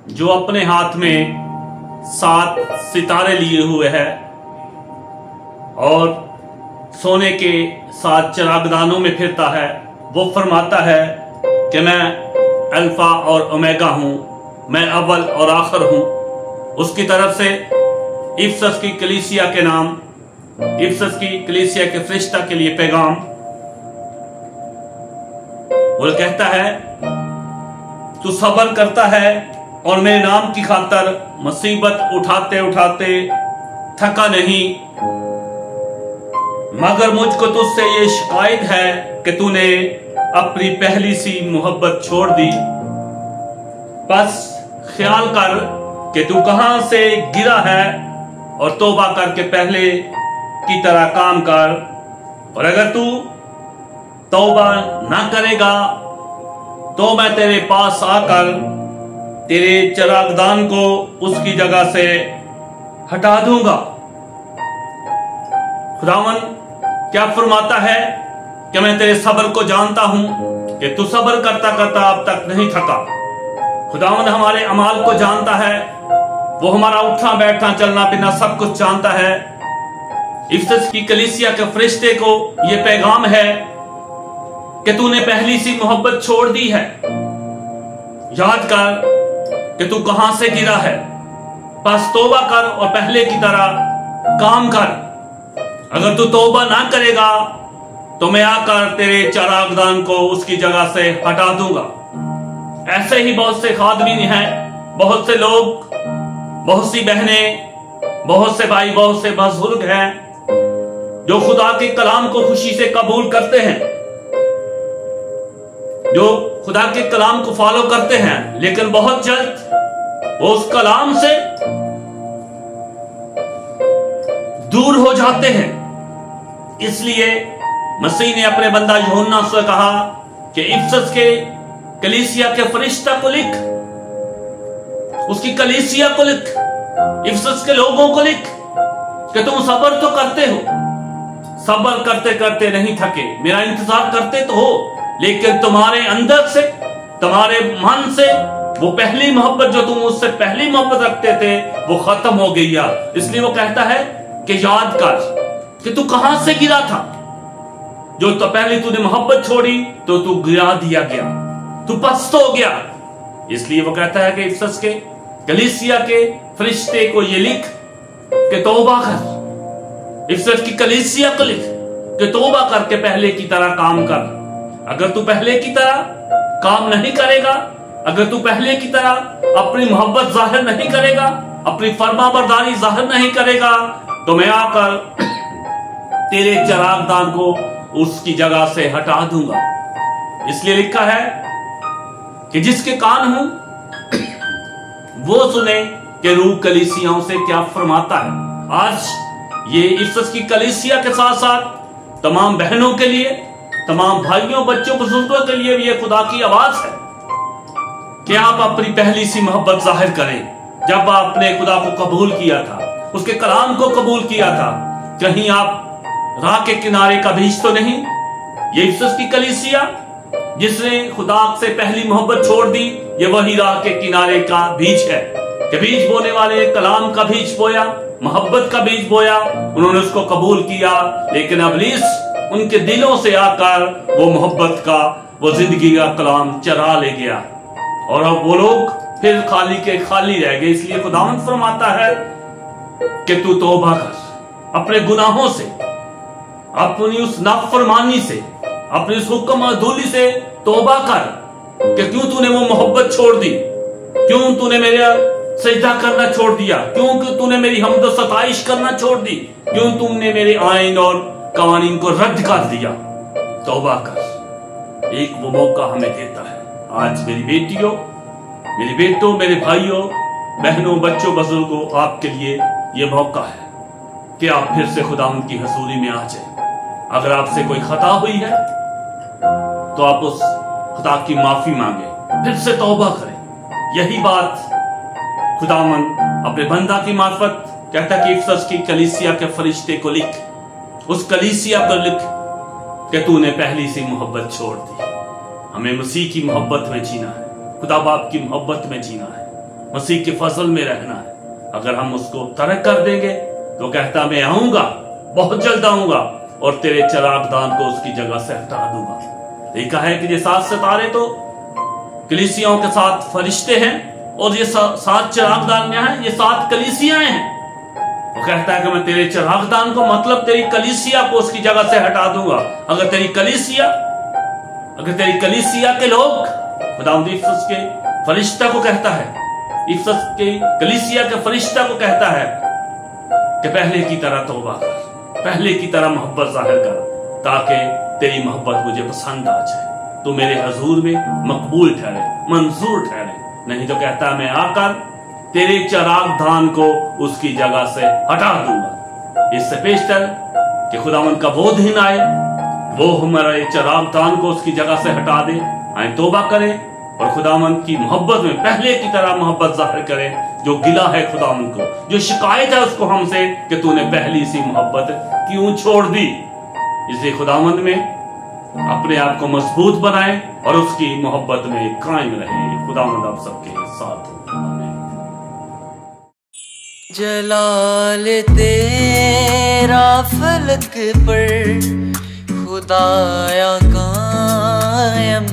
जो अपने हाथ में 7 सितारे लिए हुए है और सोने के 7 चिरागदानों में फिरता है, वो फरमाता है कि मैं अल्फा और ओमेगा हूं, मैं अव्वल और आखिर हूं। उसकी तरफ से इफसस की कलीसिया के नाम, इफसस की कलीसिया के फरिश्ता के लिए पैगाम। वो कहता है तू सब्र करता है और मेरे नाम की खातर मुसीबत उठाते उठाते थका नहीं, मगर मुझको तुझसे ये शिकायत है कि तूने अपनी पहली सी मोहब्बत छोड़ दी। बस ख्याल कर कि तू कहां से गिरा है और तौबा करके पहले की तरह काम कर। और अगर तू तौबा ना करेगा तो मैं तेरे पास आकर तेरे चिरागदान को उसकी जगह से हटा दूंगा। खुदावन क्या फरमाता है कि मैं तेरे सब्र को जानता हूं कि तू सब्र करता करता अब तक नहीं थका। खुदावन हमारे अमाल को जानता है, वो हमारा उठना बैठना चलना फिरना सब कुछ जानता है। इफसस की कलीसिया के फरिश्ते को यह पैगाम है कि तूने पहली सी मोहब्बत छोड़ दी है। याद कर कि तू कहां से गिरा है, बस तौबा कर और पहले की तरह काम कर। अगर तू तौबा ना करेगा तो मैं आकर तेरे चिरागदान को उसकी जगह से हटा दूंगा। ऐसे ही बहुत से खादमीन हैं, बहुत से लोग, बहुत सी बहनें, बहुत से भाई, बहुत से बुजुर्ग हैं जो खुदा के कलाम को खुशी से कबूल करते हैं, जो खुदा के कलाम को फॉलो करते हैं, लेकिन बहुत जल्द वो उस कलाम से दूर हो जाते हैं। इसलिए मसीह ने अपने बंदा यूहन्ना से कहा कि इफसस के कलीसिया के फरिश्ता को लिख, उसकी कलीसिया को लिख, इफसस के लोगों को लिख कि तुम सब्र तो करते हो, सब्र करते करते नहीं थके, मेरा इंतजार करते तो हो, लेकिन तुम्हारे अंदर से, तुम्हारे मन से वो पहली मोहब्बत जो तुम उससे पहली मोहब्बत रखते थे वो खत्म हो गई है। इसलिए वो कहता है कि याद कर कि तू कहां से गिरा था। जो तो पहले तूने मोहब्बत छोड़ी तो तू गिरा दिया गया, तू पस्त हो गया। इसलिए वो कहता है कि इफसस के कलीसिया के फरिश्ते को ये लिख कि तौबा कर, इफसस की कलीसिया को लिख कि तौबा करके पहले की तरह काम कर। अगर तू पहले की तरह काम नहीं करेगा, अगर तू पहले की तरह अपनी मोहब्बत जाहिर नहीं करेगा, अपनी फरमाबरदारी जाहिर नहीं करेगा, तो मैं आकर तेरे चिरागदान को उसकी जगह से हटा दूंगा। इसलिए लिखा है कि जिसके कान हो वो सुने कि रूह कलीसियाओं से क्या फरमाता है। आज ये इफसस की कलीसिया के साथ साथ तमाम बहनों के लिए, तमाम भाइयों, बच्चों, बुजुर्गों के लिए भी ये खुदा की आवाज है कि आप अपनी पहली सी मोहब्बत जाहिर करें। जब आपने खुदा को कबूल किया था, उसके कलाम को कबूल किया था, कहीं आप राह के किनारे का बीज तो नहीं। ये इफसस की कलीसिया जिसने खुदा से पहली मोहब्बत छोड़ दी, ये वही राह के किनारे का बीज है कि बीज बोने वाले कलाम का बीज बोया, मोहब्बत का बीज बोया, उन्होंने उसको कबूल किया, लेकिन इब्लीस उनके दिलों से आकर वो मोहब्बत का, वो जिंदगी का कलाम चरा ले गया और अब वो लोग फिर खाली के खाली रह गए। इसलिए खुदावंद फरमाता है कि तू तौबा कर अपने गुनाहों से, अपनी उस नाफरमानी से, अपनी उस हुक्म अधूली से तौबा कर कि क्यों तूने वो मोहब्बत छोड़ दी, क्यों तूने मेरा सजदा करना छोड़ दिया, क्यों तूने मेरी हमद और सताइश करना छोड़ दी, क्यों तुमने मेरे आइन और कवानीन को रद्द कर दिया। तौबा कर, एक वो मौका हमें देता है। आज मेरी बेटियों, मेरे बेटों, मेरे भाइयों, बहनों, बच्चों, बुजुर्गों, आपके लिए ये मौका है कि आप फिर से खुदावंद की हजूरी में आ जाए। अगर आपसे कोई खता हुई है तो आप उस खुदा की माफी मांगे, फिर से तौबा करें। यही बात खुदावंद अपने बंदा की मार्फत कहता कि इफसस की कलीसिया के फरिश्ते को लिख, उस कलीसिया को लिख कि तूने पहली सी मोहब्बत छोड़ दी। हमें मसीह की मोहब्बत में जीना है, खुदा बाप की मोहब्बत में जीना है। मसीह के फजल में रहना है। अगर हम उसको तर्क कर देंगे तो कहता मैं आऊंगा, बहुत जल्द आऊंगा और तेरे चिरागदान को उसकी जगह से हटा दूंगा। देखा है कि ये 7 सितारे तो कलीसियाओं के साथ फरिश्ते हैं और ये 7 चिरागदान यहाँ हैं, ये 7 कलीसियाएं हैं। वो कहता है कि मैं तेरे चिरागदान को मतलब तेरी कलीसिया को उसकी जगह से हटा दूंगा। अगर तेरी कलीसिया के लोग, खुदावंद इफिसस के फरिश्ता को कहता है, इफिसस के कलीसिया के फरिश्ता को कहता है कि पहले की तरह तौबा कर, पहले की तरह मोहब्बत जाहिर कर, ताकि तेरी मोहब्बत मुझे पसंद आ जाए, तो मेरे हजूर में मकबूल ठहरे, मंजूर ठहरे। नहीं तो कहता है मैं आकर तेरे चिरागदान को उसकी जगह से हटा दूंगा। इससे पेशतर कि खुदावंद का वो दिन आए, वो हमारे चिरागदान को उसकी जगह से हटा दे, आए तौबा करें और खुदावंद की मोहब्बत में पहले की तरह मोहब्बत जाहिर करें। जो गिला है खुदावंद को, जो शिकायत है उसको हमसे कि तूने पहली सी मोहब्बत क्यों छोड़ दी। इसलिए खुदावंद में अपने आप को मजबूत बनाएं और उसकी मोहब्बत में कायम रहें। खुदावंद आप सबके साथ हो। आमीन। जलाल तेरा फलक पर खुदाया कायम